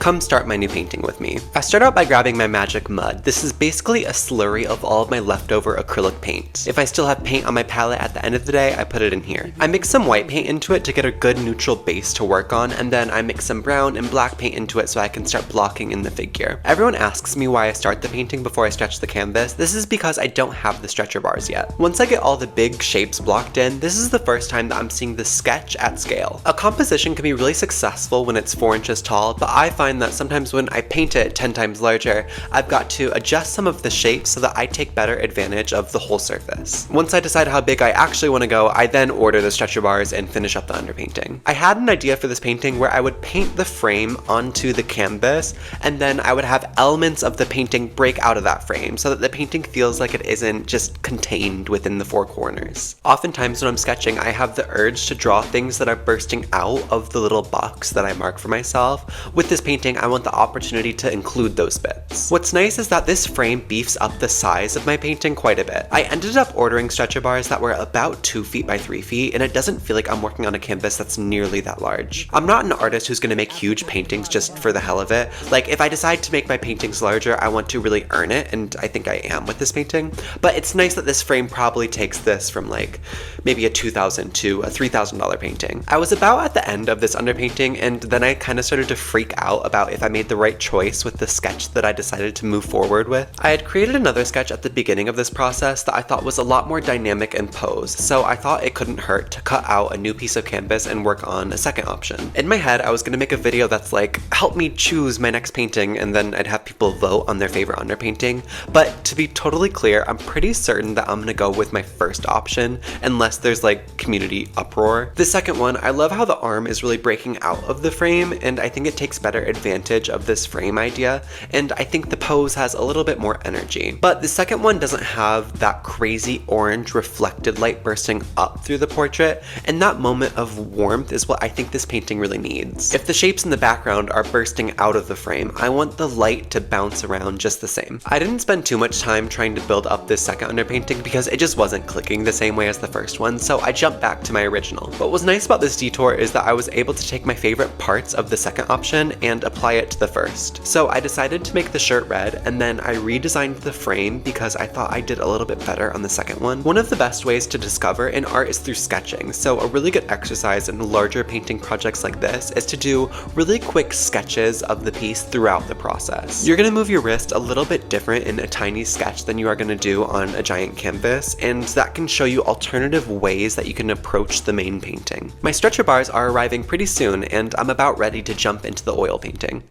Come start my new painting with me. I start out by grabbing my magic mud. This is basically a slurry of all of my leftover acrylic paint. If I still have paint on my palette at the end of the day, I put it in here. I mix some white paint into it to get a good neutral base to work on, and then I mix some brown and black paint into it so I can start blocking in the figure. Everyone asks me why I start the painting before I stretch the canvas. This is because I don't have the stretcher bars yet. Once I get all the big shapes blocked in, this is the first time that I'm seeing the sketch at scale. A composition can be really successful when it's 4 inches tall, but I find that sometimes when I paint it 10 times larger, I've got to adjust some of the shapes so that I take better advantage of the whole surface. Once I decide how big I actually want to go, I then order the stretcher bars and finish up the underpainting. I had an idea for this painting where I would paint the frame onto the canvas, and then I would have elements of the painting break out of that frame so that the painting feels like it isn't just contained within the 4 corners. Oftentimes when I'm sketching, I have the urge to draw things that are bursting out of the little box that I mark for myself. With this painting, I want the opportunity to include those bits. What's nice is that this frame beefs up the size of my painting quite a bit. I ended up ordering stretcher bars that were about 2 feet by 3 feet, and it doesn't feel like I'm working on a canvas that's nearly that large. I'm not an artist who's gonna make huge paintings just for the hell of it. Like, if I decide to make my paintings larger, I want to really earn it, and I think I am with this painting. But it's nice that this frame probably takes this from like maybe a $2,000 to a $3,000 painting. I was about at the end of this underpainting, and then I kind of started to freak out about if I made the right choice with the sketch that I decided to move forward with. I had created another sketch at the beginning of this process that I thought was a lot more dynamic and posed, so I thought it couldn't hurt to cut out a new piece of canvas and work on a second option. In my head, I was gonna make a video that's like, help me choose my next painting, and then I'd have people vote on their favorite underpainting. But to be totally clear, I'm pretty certain that I'm gonna go with my first option, unless there's like community uproar. The second one, I love how the arm is really breaking out of the frame, and I think it takes better advantage of this frame idea, and I think the pose has a little bit more energy. But the second one doesn't have that crazy orange reflected light bursting up through the portrait, and that moment of warmth is what I think this painting really needs. If the shapes in the background are bursting out of the frame, I want the light to bounce around just the same. I didn't spend too much time trying to build up this second underpainting because it just wasn't clicking the same way as the first one, so I jumped back to my original. What was nice about this detour is that I was able to take my favorite parts of the second option and apply it to the first. So I decided to make the shirt red, and then I redesigned the frame because I thought I did a little bit better on the second one. One of the best ways to discover an art is through sketching, so a really good exercise in larger painting projects like this is to do really quick sketches of the piece throughout the process. You're gonna move your wrist a little bit different in a tiny sketch than you are gonna do on a giant canvas, and that can show you alternative ways that you can approach the main painting. My stretcher bars are arriving pretty soon, and I'm about ready to jump into the oil painting.